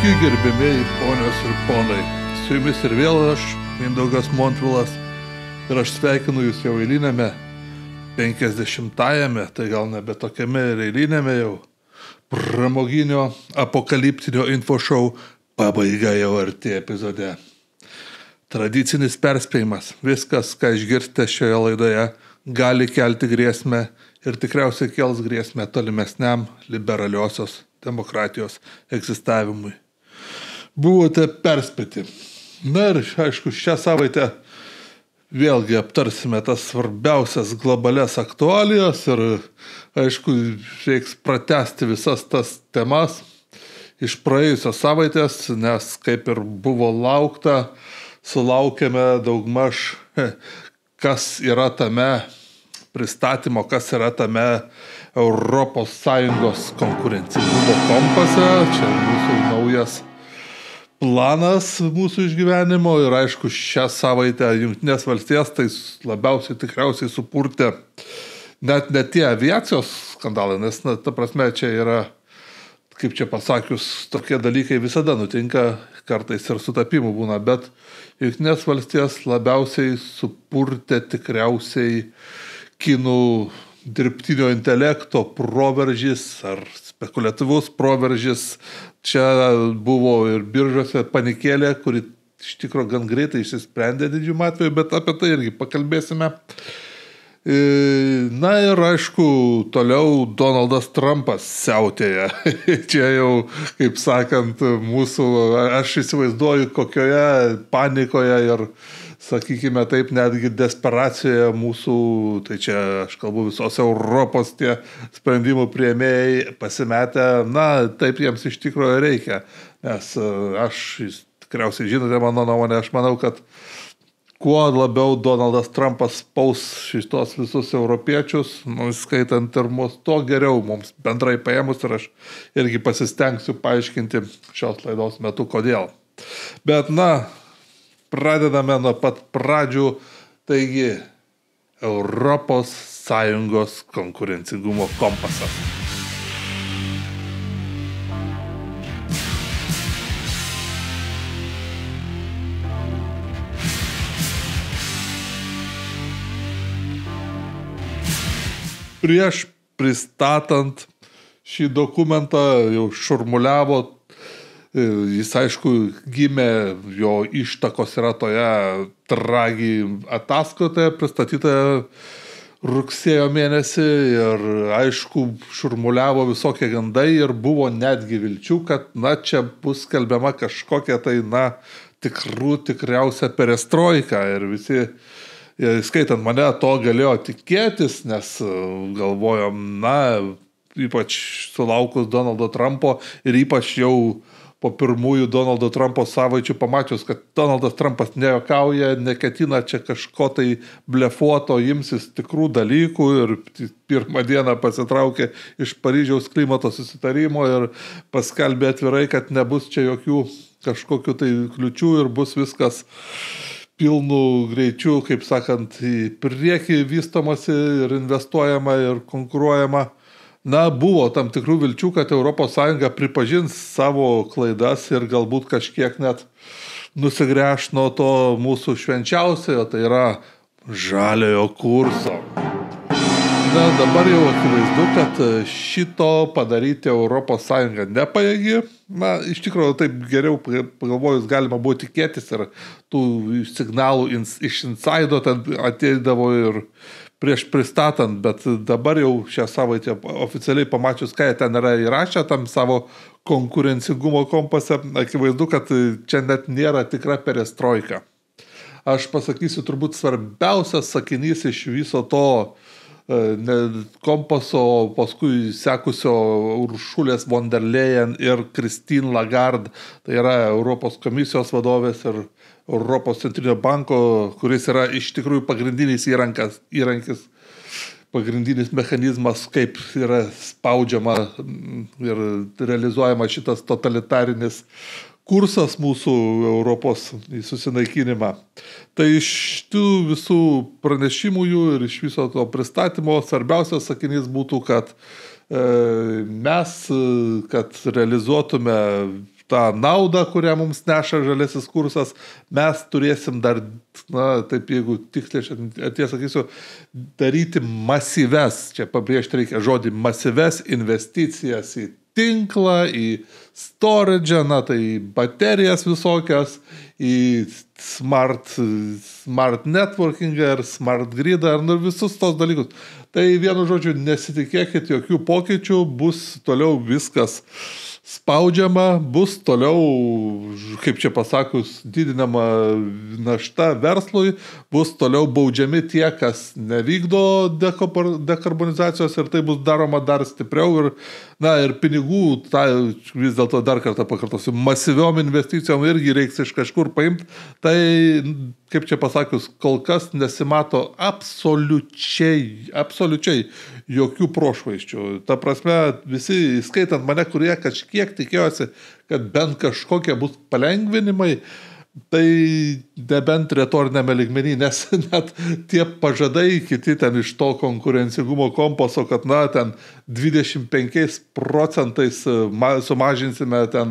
Sveiki, gerbėmėjai, ponios ir ponai. Su jumis ir vėl aš, Mindaugas Montvilas, ir aš sveikinu jūs jau eilinėme 50-ajame, tai gal nebe tokiame ir eilinėme jau pramoginio apokaliptinio infošou pabaiga jau artėja epizode. Tradicinis perspėjimas. Viskas, ką išgirsite šioje laidoje, gali kelti grėsmę ir tikriausiai kels grėsmę tolimesniam liberaliosios demokratijos egzistavimui. Buvote perspėti. Na ir, aišku, šią savaitę vėlgi aptarsime tas svarbiausias globalias aktualijas ir, aišku, reiks pratęsti visas tas temas iš praėjusios savaitės, nes kaip ir buvo laukta, sulaukėme daugmaž, kas yra tame pristatymo, kas yra tame Europos Sąjungos konkurencingumo kompase. Čia mūsų naujas planas mūsų išgyvenimo ir aišku šią savaitę Jungtinės valstijas tai labiausiai tikriausiai supurtė net ne tie aviacijos skandalai, nes ta prasme čia yra, kaip čia pasakius, tokie dalykai visada nutinka, kartais ir sutapimų būna, bet Jungtinės valstijas labiausiai supurtė tikriausiai kinų dirbtinio intelekto proveržis ar spekuliatyvus proveržis. Čia buvo ir biržose panikėlė, kuri iš tikrųjų gan greitai išsisprendė didžiųjų atveju, bet apie tai irgi pakalbėsime. Na ir aišku, toliau Donaldas Trumpas siautėja. Čia jau, kaip sakant, mūsų, aš įsivaizduoju, kokioje panikoje ir, sakykime taip, netgi desperacijoje mūsų, tai čia aš kalbu visos Europos tie sprendimų priėmėjai pasimetę, na, taip jiems iš tikrųjų reikia. Nes aš, tikriausiai žinote mano nuomonę, aš manau, kad kuo labiau Donaldas Trumpas spaus šitos visus europiečius, skaitant ir mus, to geriau mums bendrai paėmus ir aš irgi pasistengsiu paaiškinti šios laidos metu, kodėl. Bet, na, pradedame nuo pat pradžių, taigi Europos Sąjungos konkurencingumo kompasas. Prieš pristatant šį dokumentą jau šurmuliavo, jis aišku gimė, jo ištakos yra toje Draghi ataskaitoje pristatytoje rugsėjo mėnesį ir aišku šurmuliavo visokie gandai ir buvo netgi vilčių, kad na čia bus skelbiama kažkokia tai na tikriausia perestroika ir visi, skaitant mane, to galėjo tikėtis, nes galvojom, na, ypač sulaukus Donaldo Trumpo ir ypač jau po pirmųjų Donaldo Trumpo savaičių pamačius, kad Donaldas Trumpas nejuokauja, neketina čia kažko tai blefuoto, imsis tikrų dalykų ir pirmą dieną pasitraukė iš Paryžiaus klimato susitarimo ir paskelbė atvirai, kad nebus čia jokių kažkokių tai kliučių ir bus viskas pilnų greičių, kaip sakant, į priekį vystomasi ir investuojama ir konkuruojama. Na, buvo tam tikrų vilčių, kad ES pripažins savo klaidas ir galbūt kažkiek net nusigręš nuo to mūsų švenčiausiojo, tai yra žaliojo kurso. Na, dabar jau akivaizdu, kad šito padaryti ES nepajėgi. Na, iš tikrųjų, taip geriau pagalvojus galima buvo tikėtis ir tų signalų iš insaido ten ateidavo ir prieš pristatant, bet dabar jau šią savaitę oficialiai pamačius, ką jie ten yra įrašę tam savo konkurencingumo kompase, akivaizdu, kad čia net nėra tikra perestroika. Aš pasakysiu turbūt svarbiausias sakinys iš viso to kompaso, paskui sekusio Uršulės von der Leyen ir Christine Lagarde, tai yra Europos komisijos vadovės ir Europos centrinio banko, kuris yra iš tikrųjų pagrindinis įrankis, pagrindinis mechanizmas, kaip yra spaudžiama ir realizuojama šitas totalitarinis kursas mūsų Europos į susinaikinimą. Tai iš tų visų pranešimų jų ir iš viso to pristatymo svarbiausias sakinys būtų, kad mes, kad realizuotume tą naudą, kurią mums neša žalėsis kursas, mes turėsim dar, taip jeigu tiksliai sakysiu, daryti masyves, čia pabrėžti reikia žodį masyves investicijas į tinklą, į storage, tai baterijas visokias, į smart networking ir smart gridą ir visus tos dalykus. Tai vienu žodžiu, nesitikėkit jokių pokyčių, bus toliau viskas spaudžiama, bus toliau, kaip čia pasakus, didinama našta verslui, bus toliau baudžiami tie, kas nevykdo dekarbonizacijos ir tai bus daroma dar stipriau ir pinigų, vis dėlto dar kartą pakartosiu, masyviom investicijom irgi reiks iš kažkur paimti, tai, kaip čia pasakius, kol kas nesimato absoliučiai jokių prošvaisčių. Ta prasme, visi, skaitant mane, kurie kažkiek tikėjosi, kad bent kažkokie bus palengvinimai, tai nebent retorinėme lygmenį, nes net tie pažadai kiti ten iš to konkurencingumo kompaso, kad ten 25% sumažinsime ten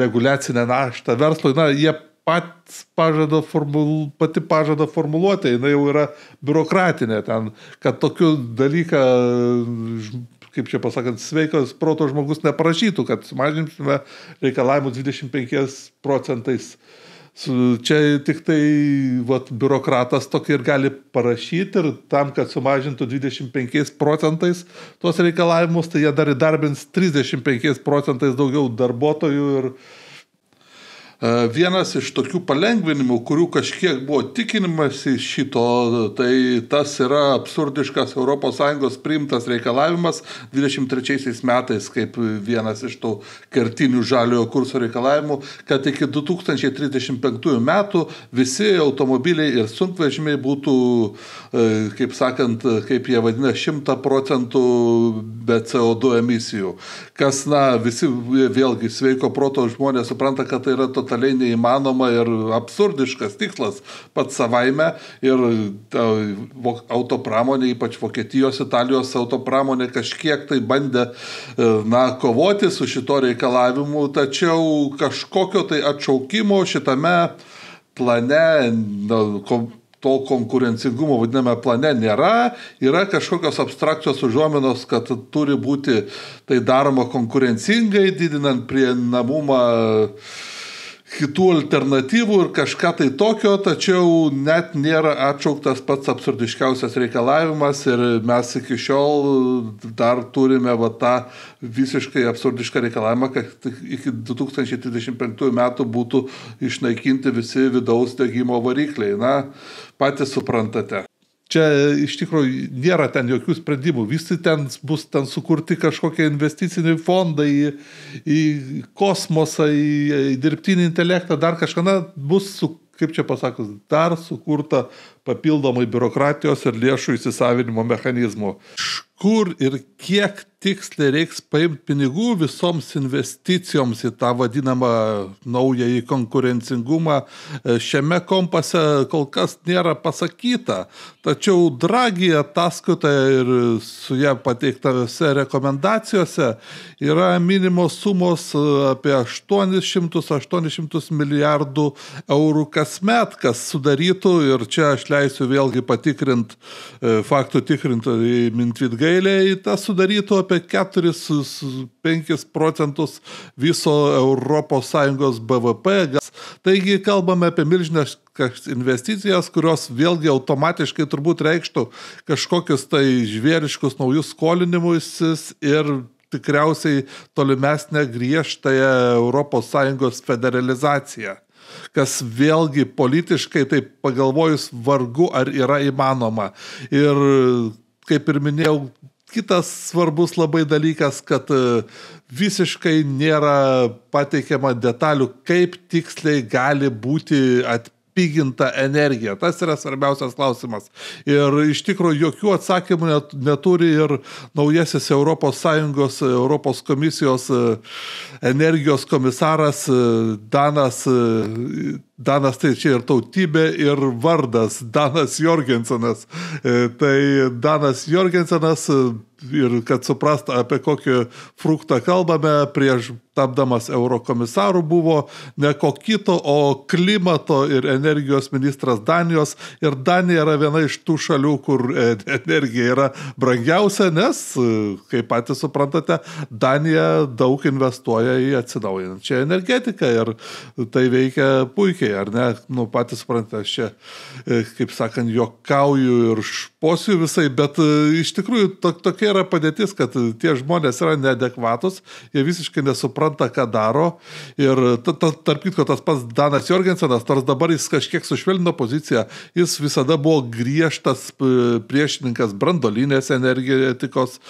reguliacinę naštą verslui, jie pati pažado formuluotė, jinai jau yra biurokratinė ten, kad tokių dalyką, kaip čia pasakant, sveikas proto žmogus neparašytų, kad sumažinsime reikalavimus 25%. Čia tik tai biurokratas tokį ir gali parašyti ir tam, kad sumažintų 25% tos reikalavimus, tai jie dar įdarbins 35% daugiau darbuotojų ir vienas iš tokių palengvinimų, kurių kažkiek buvo tikinimasi šito, tai tas yra absurdiškas ES priimtas reikalavimas 23 metais, kaip vienas iš tų kertinių žaliojo kurso reikalavimų, kad iki 2035 metų visi automobiliai ir sunkvežimiai būtų, kaip sakant, kaip jie vadina, 100% be CO2 emisijų. Kas, visi vėlgi sveiko proto žmonės supranta, kad tai yra totaliai neįmanoma ir absurdiškas tikslas pats savaime ir autopramonė, ypač Vokietijos, Italijos autopramonė kažkiek tai bandė kovoti su šito reikalavimu, tačiau kažkokio tai atšaukimo šitame plane, to konkurencingumo vadiname plane nėra, yra kažkokios abstrakčios užuominos, kad turi būti tai daroma konkurencingai, didinant prieinamumą kitų alternatyvų ir kažką tai tokio, tačiau net nėra atšauktas pats absurdiškiausias reikalavimas ir mes iki šiol dar turime tą visiškai absurdišką reikalavimą, kad iki 2035 metų būtų išnaikinti visi vidaus degimo varikliai. Patys suprantate. Čia iš tikrųjų nėra ten jokių sprendimų. Visi ten bus sukurti kažkokie investiciniai fondai į kosmosą, į dirbtinį intelektą, dar kažką, bus, kaip čia pasakus, dar sukurta papildomai biurokratijos ir lėšų įsisavinimo mechanizmų. Kur ir kiek tiksliai reiks paimti pinigų visoms investicijoms į tą vadinamą naująjį konkurencingumą, šiame kompase kol kas nėra pasakyta. Tačiau Draghi ataskaitoje ir su ją pateiktose rekomendacijose yra minimos sumos apie 800 milijardų eurų kasmet, kas sudarytų, ir čia aš leisiu vėlgi patikrinti faktų tikrintojai Mintvit gailiai, tas sudarytų apie 4-5% viso ES BVP. Taigi kalbame apie milžiniškas investicijas, kurios vėlgi automatiškai turbūt reikštų kažkokius tai žvėriškus naujus skolinimusis ir tikriausiai tolimesnę griežtąją ES federalizaciją, kas vėlgi politiškai, taip pagalvojus, vargu ar yra įmanoma. Ir kaip ir minėjau, kitas svarbus labai dalykas, kad visiškai nėra pateikiama detalių, kaip tiksliai gali būti atpiginta energija. Tas yra svarbiausias klausimas. Ir iš tikrųjų jokių atsakymų neturi ir naujasis Europos komisijos energijos komisaras Danas, tai čia ir tautybė, ir vardas, Danas Jorgensenas. Tai Danas Jorgensenas ir kad suprast, apie kokį fruktą kalbame, prieš tapdamas eurokomisaru buvo ne ko kito, o klimato ir energijos ministras Danijos. Ir Danija yra viena iš tų šalių, kur energija yra brangiausia, nes, kaip patys suprantate, Danija daug investuoja į atsinaujinančią energetiką ir tai veikia puikiai, ar ne? Nu, patys suprantate, aš čia, kaip sakant, juokauju ir šposiu visai, bet iš tikrųjų tokia yra padėtis, kad tie žmonės yra neadekvatus, jie visiškai nesupranta, ką daro. Ir tarp kitko tas pats Danas Jorgensenas, nors dabar jis kažkiek sušvelnino poziciją, jis visada buvo griežtas priešininkas branduolinės energetikos,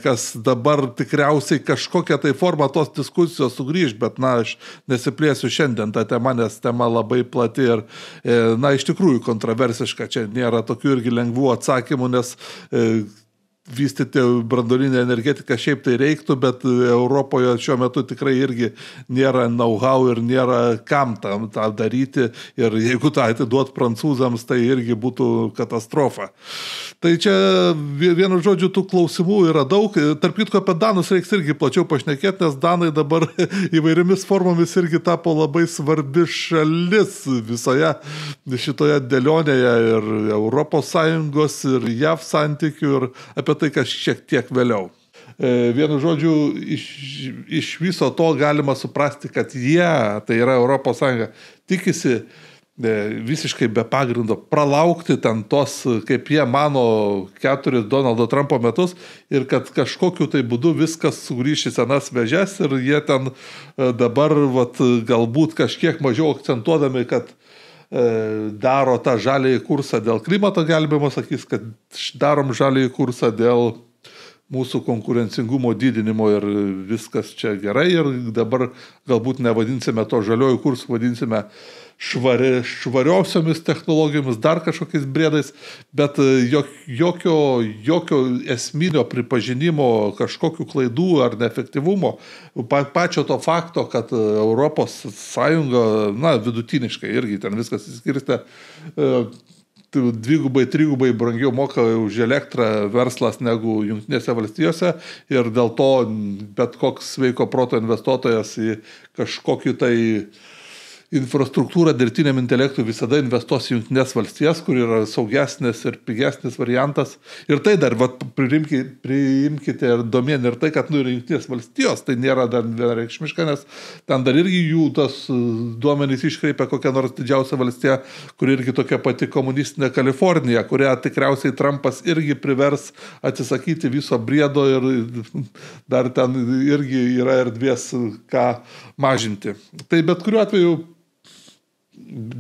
kas dabar tikriausiai kažkokią tai formą tos diskusijos sugrįž, bet aš nesiplėsiu šiandien tą temą, nes tema labai plati ir iš tikrųjų kontroversiška. Čia nėra tokių irgi lengvų atsakymų, nes vystyti branduolinę energetiką šiaip tai reiktų, bet Europoje šiuo metu tikrai irgi nėra know-how ir nėra kam tą daryti, ir jeigu tą atiduot prancūzams, tai irgi būtų katastrofa. Tai čia vienu žodžiu tų klausimų yra daug. Tarp kitko apie Danus reiks irgi plačiau pašnekėti, nes Danai dabar įvairiomis formomis irgi tapo labai svarbi šalis visoje šitoje dėlionėje ir ES ir JAV santykių ir apie tai, kas šiek tiek vėliau. Vienu žodžiu, iš viso to galima suprasti, kad jie, tai yra ES, tikisi visiškai be pagrindo pralaukti ten tos, kaip jie mano, 4 Donaldo Trumpo metus ir kad kažkokiu tai būdu viskas sugrįš į senas vėžes ir jie ten dabar galbūt kažkiek mažiau akcentuodami, kad daro tą žaliąjį kursą dėl klimato gelbėjimo, sakys, kad darom žaliąjį kursą dėl mūsų konkurencingumo didinimo ir viskas čia gerai ir dabar galbūt nevadinsime to žaliojų kursų, vadinsime švariosiomis technologijomis, dar kažkokiais brėdais, bet jokio esminio pripažinimo kažkokių klaidų ar neefektyvumo, pačio to fakto, kad ES, vidutiniškai irgi ten viskas įskirstė, dvigubai, trigubai brangiau moka už elektrą verslas negu Jungtinėse valstijose ir dėl to bet koks sveiko proto investuotojas į kažkokį tai infrastruktūrą dirbtiniam intelektui visada investuos į Jungtinės valstijas, kur yra saugesnis ir pigesnis variantas. Ir tai dar, priimkite ir domėn ir tai, kad ir Jungtinės valstijos, tai nėra dar vienareikšmiška, nes ten dar irgi jų tas duomenys iškreipia kokią nors didžiausią valstiją, kur irgi tokia pati komunistinė Kalifornija, kurią tikriausiai Trumpas irgi privers atsisakyti viso briedo ir dar ten irgi yra erdvės ką mažinti. Tai bet kuriuo atveju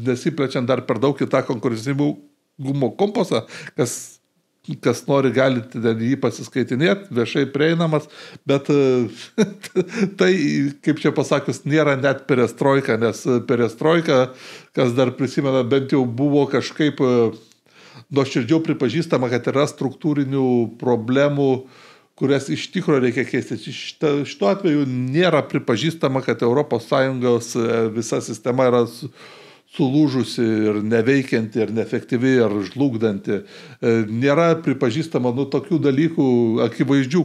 nesiplečiant dar per daug į tą konkurencingumo kompasą, kas nori, galite jį pasiskaitinėti, viešai prieinamas, bet tai, kaip čia pasakius, nėra net perestroika, nes perestroika, kas dar prisimena, bent jau buvo kažkaip nuoširdžiau pripažįstama, kad yra struktūrinių problemų, kurias iš tikrųjų reikia keisti. Šituo atveju nėra pripažįstama, kad ES visa sistema yra sulūžusi ir neveikianti, ir neefektyvi, ir žlugdanti. Nėra pripažįstama tokių dalykų akivaizdžių,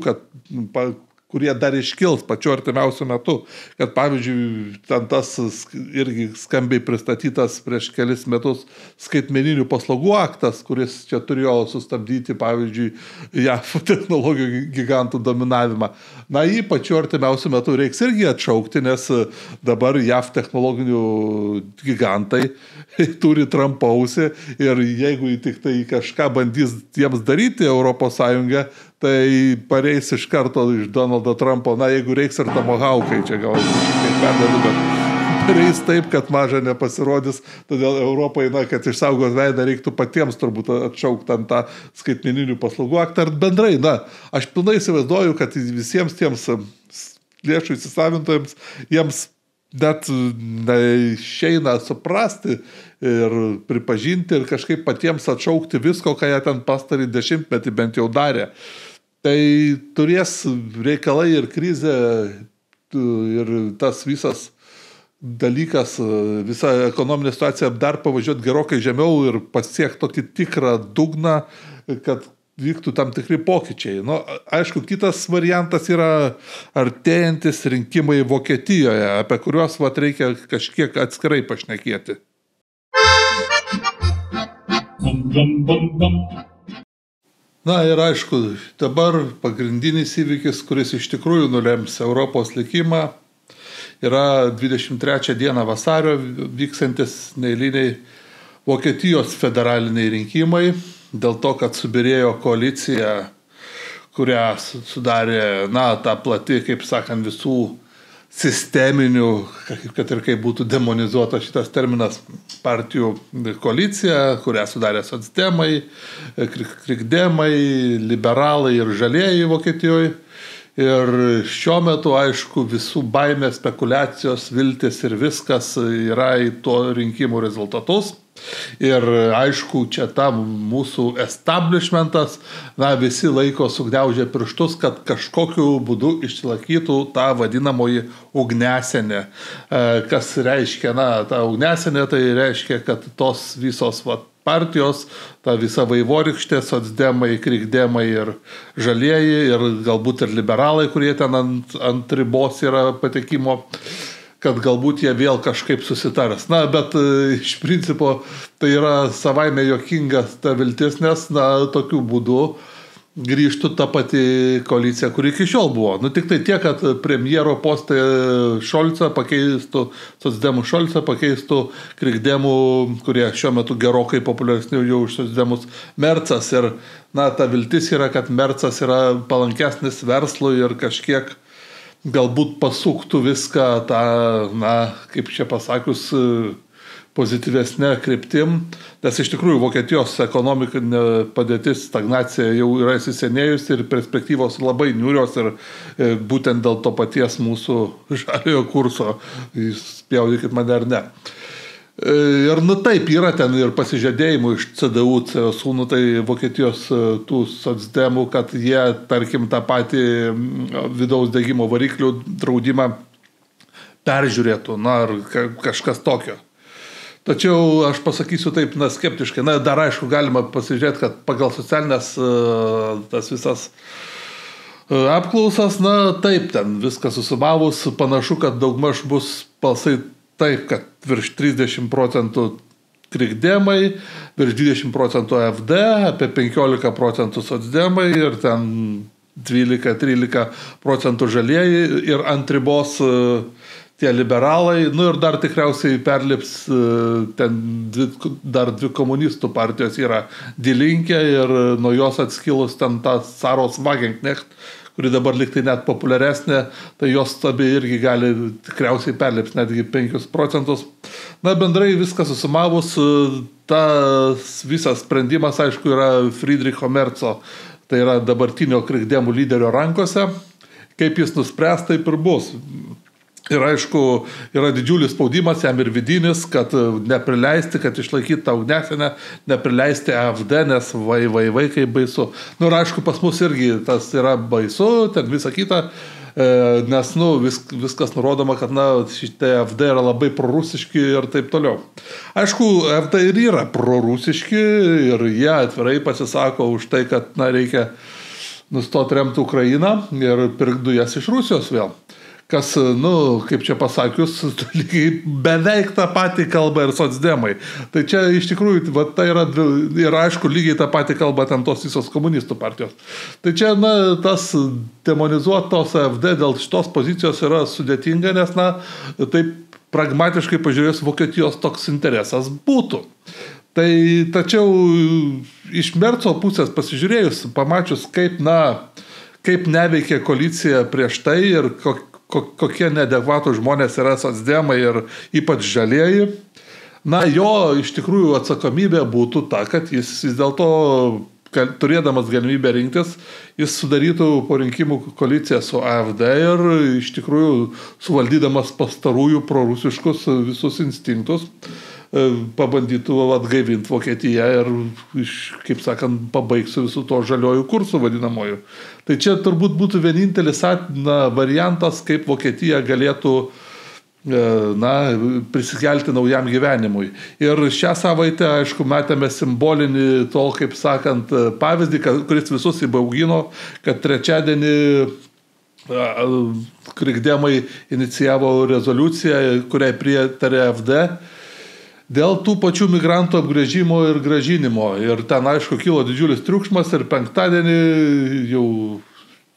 kurie dar iškils pačiu artimiausiu metu. Kad pavyzdžiui, ten tas irgi skambiai pristatytas prieš kelis metus skaitmeninių paslaugų aktas, kuris čia turėjo sustabdyti, pavyzdžiui, JAV technologijų gigantų dominavimą. Jį pačiu artimiausiu metu reiks irgi atšaukti, nes dabar JAV technologinių gigantai turi Trumpo ausį ir jeigu tik tai kažką bandys jiems daryti ES, tai pareis iš karto iš Donaldo Trumpo, jeigu reiks ir tomahawkai, čia gal kaip perdalu, bet pareis taip, kad maža nepasirodys, todėl Europai, kad išsaugos veidą reiktų patiems turbūt atšaukti ant tą skaitmeninių paslaugų aktą, ir bendrai, aš pilnai įsivaizduoju, kad visiems tiems lėšų įsisavintojams, jiems net išeina suprasti ir pripažinti ir kažkaip patiems atšaukti visko, ką jie ten pastarį 10-metį bent jau darė. Tai turės reikalai ir krizė ir tas visas dalykas, visa ekonominė situacija dar pavažiuoti gerokai žemiau ir pasiekti tokį tikrą dugną, kad vyktų tam tikri pokyčiai. Nu, aišku, kitas variantas yra artėjantis rinkimai Vokietijoje, apie kuriuos reikia kažkiek atskirai pašnekėti. Na ir aišku, dabar pagrindinis įvykis, kuris iš tikrųjų nulems Europos likimą, yra 23 dieną vasario vyksantis neeiliniai Vokietijos federaliniai rinkimai, dėl to, kad subirėjo koalicija, kurią sudarė, ta plati, kaip sakant, visų sisteminių, kad ir kaip būtų demonizuotas šitas terminas, partijų koalicija, kurią sudarė socdemai, krikdemai, liberalai ir žalieji Vokietijoje. Ir šiuo metu, aišku, visų baimė, spekulacijos, viltis ir viskas yra į to rinkimų rezultatus. Ir aišku, čia tam mūsų establishmentas, visi laiko sugniaužė pirštus, kad kažkokiu būdu išsilaikytų tą vadinamoji ugnesenė. Kas reiškia, ta ugnesenė, tai reiškia, kad tos visos partijos, ta visa vaivorykštė, socdemai, krikdemai ir žalieji ir galbūt ir liberalai, kurie ten ant ribos yra patekimo, kad galbūt jie vėl kažkaip susitars. Bet iš principo tai yra savaime juokinga ta viltis, nes tokiu būdu grįžtų ta pati koalicija, kuri iki šiol buvo. Tik tai tiek, kad premjero postą Šolcą pakeistų, socdemų Šolcą pakeistų krikdemų, kurie šiuo metu gerokai populiaresni jau už socdemus, Mercas. Ir ta viltis yra, kad Mercas yra palankesnis verslui ir kažkiek galbūt pasuktų viską tą, kaip čia pasakius, pozityvesnė kryptim, nes iš tikrųjų Vokietijos ekonominė padėtis, stagnacija jau yra įsisenėjusi ir perspektyvos labai niūrios ir būtent dėl to paties mūsų žaliojo kurso, spjaudykit mane ar ne. Ir taip, yra ten ir pasižadėjimų iš CDU, CSU, tai Vokietijos tų socdemų, kad jie, tarkim, tą patį vidaus degimo variklių draudimą peržiūrėtų, ar kažkas tokio. Tačiau aš pasakysiu taip, skeptiškai. Dar aišku, galima pasižiūrėti, kad pagal socialinės tas visas apklausas, taip, ten viskas susumavus, panašu, kad daugmaž bus balsai taip, kad virš 30% krikdemai, virš 20% AfD, apie 15% socdemai ir ten 12-13% žalieji ir ant ribos tie liberalai, ir dar tikriausiai perlips ten dar dvi komunistų partijos yra Die Linke ir nuo jos atskilus ten ta Saros Wagenknecht, kuri dabar liktai net populiaresnė, tai jos abi irgi gali tikriausiai perlips netgi 5%. Bendrai viską susumavus, tas visas sprendimas, aišku, yra Friedricho Merco, tai yra dabartinio krikdemų lyderio rankose. Kaip jis nuspręs, taip ir bus. Ir aišku, yra didžiulis spaudimas jam ir vidinis, kad neprileisti, kad išlaikyti tą ugnesenę, neprileisti AfD, nes vai, kaip baisu. Ir aišku, pas mus irgi tas yra baisu, ten visa kita, nes viskas nurodoma, kad šitie AfD yra labai prorusiški ir taip toliau. Aišku, AfD ir yra prorusiški ir jie atvirai pasisako už tai, kad reikia nustoti remti Ukrainą ir pirkti dujas iš Rusijos vėl. Kas, kaip čia pasakius, beveik tą patį kalba ir socdemai. Tai čia iš tikrųjų, tai yra, ir aišku, lygiai tą patį kalba ten tos visos komunistų partijos. Tai čia, tas demonizuotos AfD dėl šitos pozicijos yra sudėtinga, nes, taip pragmatiškai pažiūrėjus, Vokietijos toks interesas būtų. Tačiau iš Merco pusės pasižiūrėjus, pamačius, kaip neveikia koalicija prieš tai ir kokie neadekvatų žmonės yra socdemai ir ypač žalieji, jo iš tikrųjų atsakomybė būtų ta, kad jis vis dėlto, turėdamas galimybę rinktis, jis sudarytų po rinkimų koaliciją su AfD ir iš tikrųjų suvaldydamas pastarųjų prorusiškus visus instinktus, pabandytų atgaivinti Vokietiją ir, kaip sakant, pabaigsiu visų to žaliojų kursų vadinamoju. Tai čia turbūt būtų vienintelis variantas, kaip Vokietija galėtų prisikelti naujam gyvenimui. Ir šią savaitę, aišku, matėme simbolinį to, kaip sakant, pavyzdį, kuris visus įbaugino, kad trečiadienį krikdemai inicijavo rezoliuciją, kuriai pritarė FD, dėl tų pačių migrantų apgręžimo ir grąžinimo. Ir ten, aišku, kilo didžiulis triukšmas ir penktadienį jau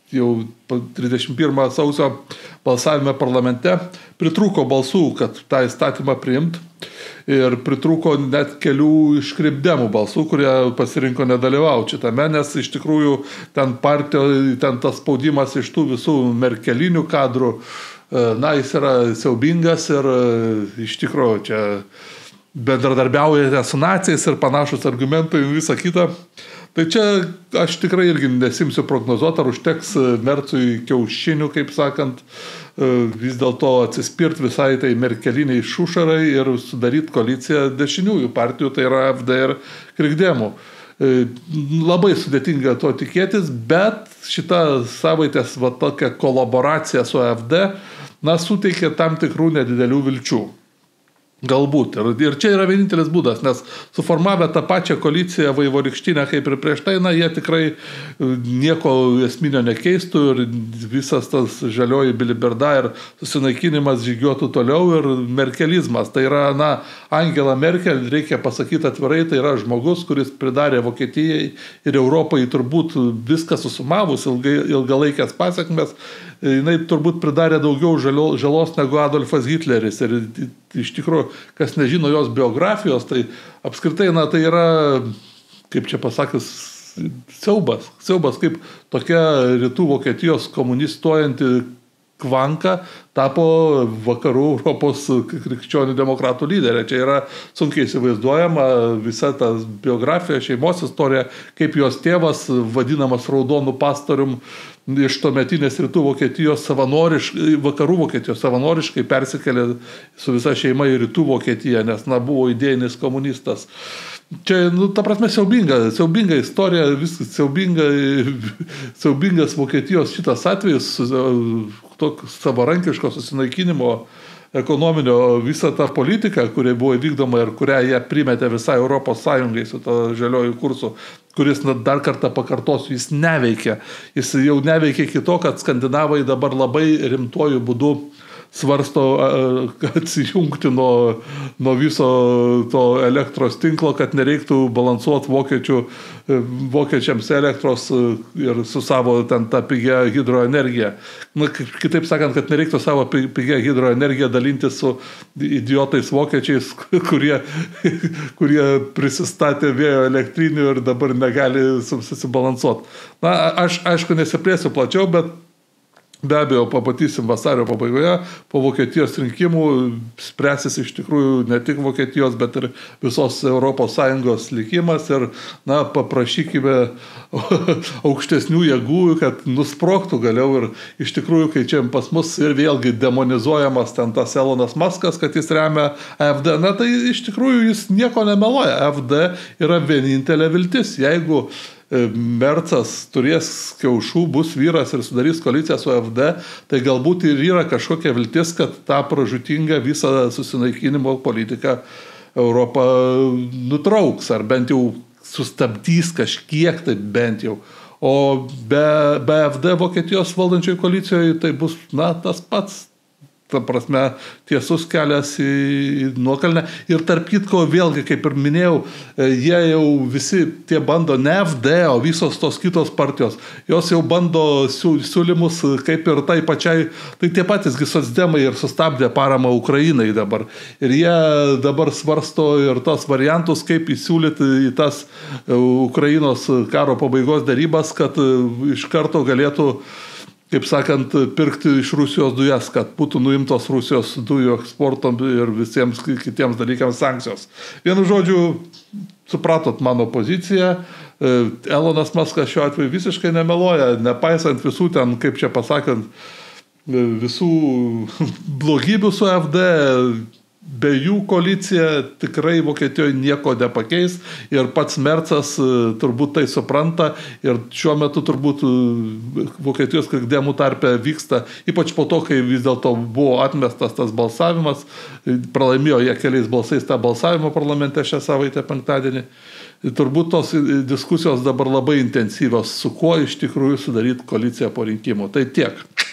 31 sausio balsavime parlamente pritrūko balsų, kad tą įstatymą priimt. Ir pritrūko net kelių iš krikdemų balsų, kurie pasirinko nedalyvauti šitame, nes iš tikrųjų ten tas spaudimas iš tų visų merkelinių kadrų, jis yra siaubingas ir iš tikrųjų čia bendradarbiaujate su naciais ir panašus argumentai ir visa kita. Tai čia aš tikrai irgi nesimsiu prognozuoti, ar užteks Mercui kiaušinių, kaip sakant, vis dėlto atsispirt visai tai merkeliniai šušarai ir sudaryti koaliciją dešiniųjų partijų, tai yra FD ir krikdemų. Labai sudėtinga to tikėtis, bet šita savaitės tokia kolaboracija su FD, suteikia tam tikrų nedidelių vilčių. Galbūt. Ir čia yra vienintelis būdas, nes suformavę tą pačią koaliciją vaivorykštinę kaip ir prieš tai, jie tikrai nieko esminio nekeistų ir visas tas žalioji biliberda ir susinaikinimas žygiuotų toliau ir merkelizmas. Tai yra, Angela Merkel, reikia pasakyti atvirai, tai yra žmogus, kuris pridarė Vokietijai ir Europai turbūt viską susumavus ilgalaikės pasiekmes, jinai turbūt pridarė daugiau žalos negu Adolfas Hitleris. Ir iš tikrųjų, kas nežino jos biografijos, tai apskritai, tai yra, kaip čia pasakęs, siaubas. Siaubas, kaip tokia rytų Vokietijos komunistuojanti kvanka tapo vakarų Europos krikščionių demokratų lyderė. Čia yra sunkiai įsivaizduojama visa ta biografija, šeimos istorija, kaip jos tėvas, vadinamas raudonų pastorium, iš tuometinės rytų Vokietijos vakarų Vokietijos savanoriškai persikėlė su visa šeima į rytų Vokietiją, nes buvo idėjinis komunistas. Čia, ta prasme, siaubinga istorija, viskas siaubingas Vokietijos šitas atvejis, savarankiško susinaikinimo ekonominio visą tą politiką, kuri buvo vykdoma ir kurią jie primetė visai Europos Sąjungai su to žaliojų kursu, kuris dar kartą pakartosiu, jis neveikia. Jis jau neveikia iki to, kad skandinavai dabar labai rimtuoju būdu svarsto atsijungti nuo viso to elektros tinklo, kad nereiktų balansuoti vokiečiams elektros ir su savo ten tą pigią hidroenergiją. Kitaip sakant, kad nereiktų savo pigią hidroenergiją dalinti su idiotais vokiečiais, kurie prisistatė vėjo elektrinių ir dabar negali susibalansuoti. Aš aišku nesiplėsiu plačiau, bet be abejo, pamatysim vasario pabaigoje, po Vokietijos rinkimų spręsis iš tikrųjų ne tik Vokietijos, bet ir visos Europos Sąjungos likimas ir, paprašykime aukštesnių jėgų, kad nusprogtų galiau ir iš tikrųjų, kai čia pas mus ir vėlgi demonizuojamas ten tas Elonas Muskas, kad jis remia AfD, tai iš tikrųjų jis nieko nemeluoja. AfD yra vienintelė viltis. Jeigu Mercas turės kiaušų, bus vyras ir sudarys koaliciją su AfD, tai galbūt ir yra kažkokia viltis, kad tą pražūtingą visą susinaikinimo politiką Europą nutrauks, ar bent jau sustabdys kažkiek, tai bent jau. O be AfD Vokietijos valdančioje koalicijoje tai bus, tas pats. Ta prasme, tiesus kelias į nuokalnę. Ir tarp kitko, vėlgi, kaip ir minėjau, jie jau visi tie bando ne AfD, o visos tos kitos partijos. Jos jau bando siūlymus, kaip ir tai pačiai, tai tie patysgi socdemai ir sustabdė paramą Ukrainai dabar. Ir jie dabar svarsto ir tos variantus, kaip įsiūlyti į tas Ukrainos karo pabaigos darybas, kad iš karto galėtų, kaip sakant, pirkti iš Rusijos dujas, kad būtų nuimtos Rusijos dujų eksporto ir visiems kitiems dalykams sankcijos. Vienu žodžiu, supratot mano poziciją, Elonas Muskas šiuo atveju visiškai nemeluoja, nepaisant visų ten, kaip čia pasakant, visų blogybių su AfD, be jų koalicija tikrai Vokietijoje nieko nepakeis ir pats Mercas turbūt tai supranta ir šiuo metu turbūt Vokietijos krikdemų tarpe vyksta, ypač po to, kai vis dėlto buvo atmestas tas balsavimas, pralaimėjo jie keliais balsais tą balsavimą parlamente šią savaitę penktadienį. Turbūt tos diskusijos dabar labai intensyvios, su kuo iš tikrųjų sudaryti koaliciją po rinkimų. Tai tiek.